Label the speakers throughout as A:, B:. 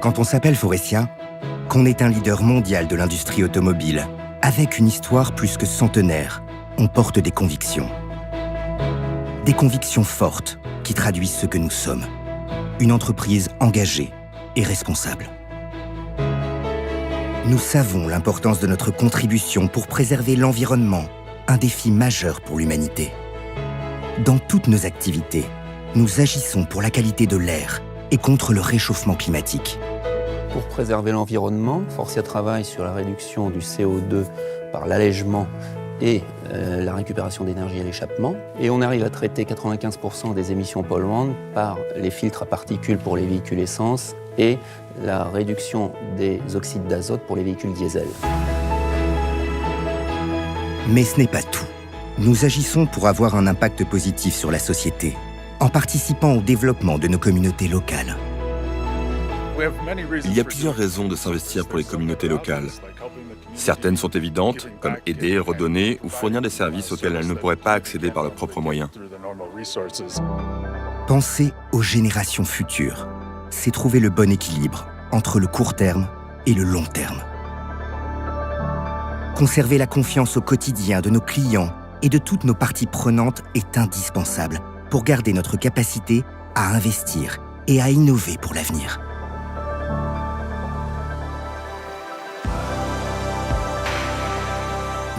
A: Quand on s'appelle Faurecia, qu'on est un leader mondial de l'industrie automobile, avec une histoire plus que centenaire, on porte des convictions. Des convictions fortes qui traduisent ce que nous sommes. Une entreprise engagée et responsable. Nous savons l'importance de notre contribution pour préserver l'environnement, un défi majeur pour l'humanité. Dans toutes nos activités, nous agissons pour la qualité de l'air et contre le réchauffement climatique.
B: Pour préserver l'environnement, Faurecia travaille sur la réduction du CO2 par l'allègement et la récupération d'énergie à l'échappement. Et on arrive à traiter 95% des émissions polluantes par les filtres à particules pour les véhicules essence et la réduction des oxydes d'azote pour les véhicules diesel.
A: Mais ce n'est pas tout. Nous agissons pour avoir un impact positif sur la société, en participant au développement de nos communautés locales.
C: Il y a plusieurs raisons de s'investir pour les communautés locales. Certaines sont évidentes, comme aider, redonner ou fournir des services auxquels elles ne pourraient pas accéder par leurs propres moyens.
A: Penser aux générations futures, c'est trouver le bon équilibre entre le court terme et le long terme. Conserver la confiance au quotidien de nos clients et de toutes nos parties prenantes est indispensable pour garder notre capacité à investir et à innover pour l'avenir.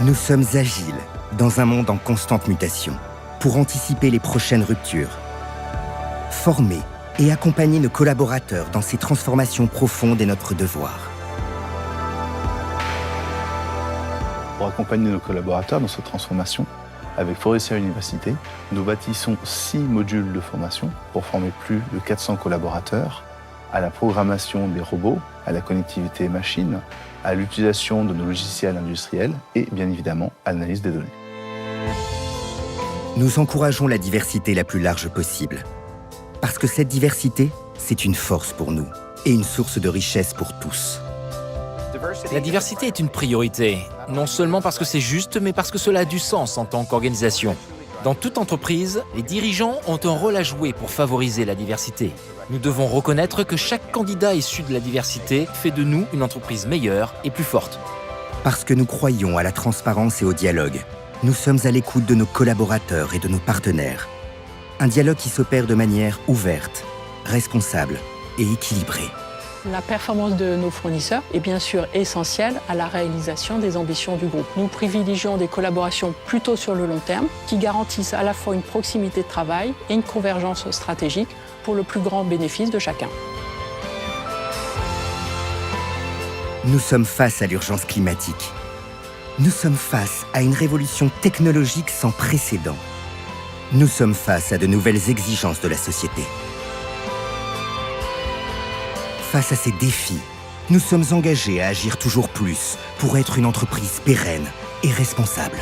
A: Nous sommes agiles dans un monde en constante mutation pour anticiper les prochaines ruptures, former et accompagner nos collaborateurs dans ces transformations profondes est notre devoir.
D: Pour accompagner nos collaborateurs dans cette transformation, avec Faurecia Université, nous bâtissons 6 modules de formation pour former plus de 400 collaborateurs à la programmation des robots, à la connectivité machine, à l'utilisation de nos logiciels industriels et, bien évidemment, à l'analyse des données.
A: Nous encourageons la diversité la plus large possible. Parce que cette diversité, c'est une force pour nous et une source de richesse pour tous.
E: La diversité est une priorité, non seulement parce que c'est juste, mais parce que cela a du sens en tant qu'organisation. Dans toute entreprise, les dirigeants ont un rôle à jouer pour favoriser la diversité. Nous devons reconnaître que chaque candidat issu de la diversité fait de nous une entreprise meilleure et plus forte.
A: Parce que nous croyons à la transparence et au dialogue, nous sommes à l'écoute de nos collaborateurs et de nos partenaires. Un dialogue qui s'opère de manière ouverte, responsable et équilibrée.
F: La performance de nos fournisseurs est bien sûr essentielle à la réalisation des ambitions du groupe. Nous privilégions des collaborations plutôt sur le long terme qui garantissent à la fois une proximité de travail et une convergence stratégique pour le plus grand bénéfice de chacun.
A: Nous sommes face à l'urgence climatique. Nous sommes face à une révolution technologique sans précédent. Nous sommes face à de nouvelles exigences de la société. Face à ces défis, nous sommes engagés à agir toujours plus pour être une entreprise pérenne et responsable.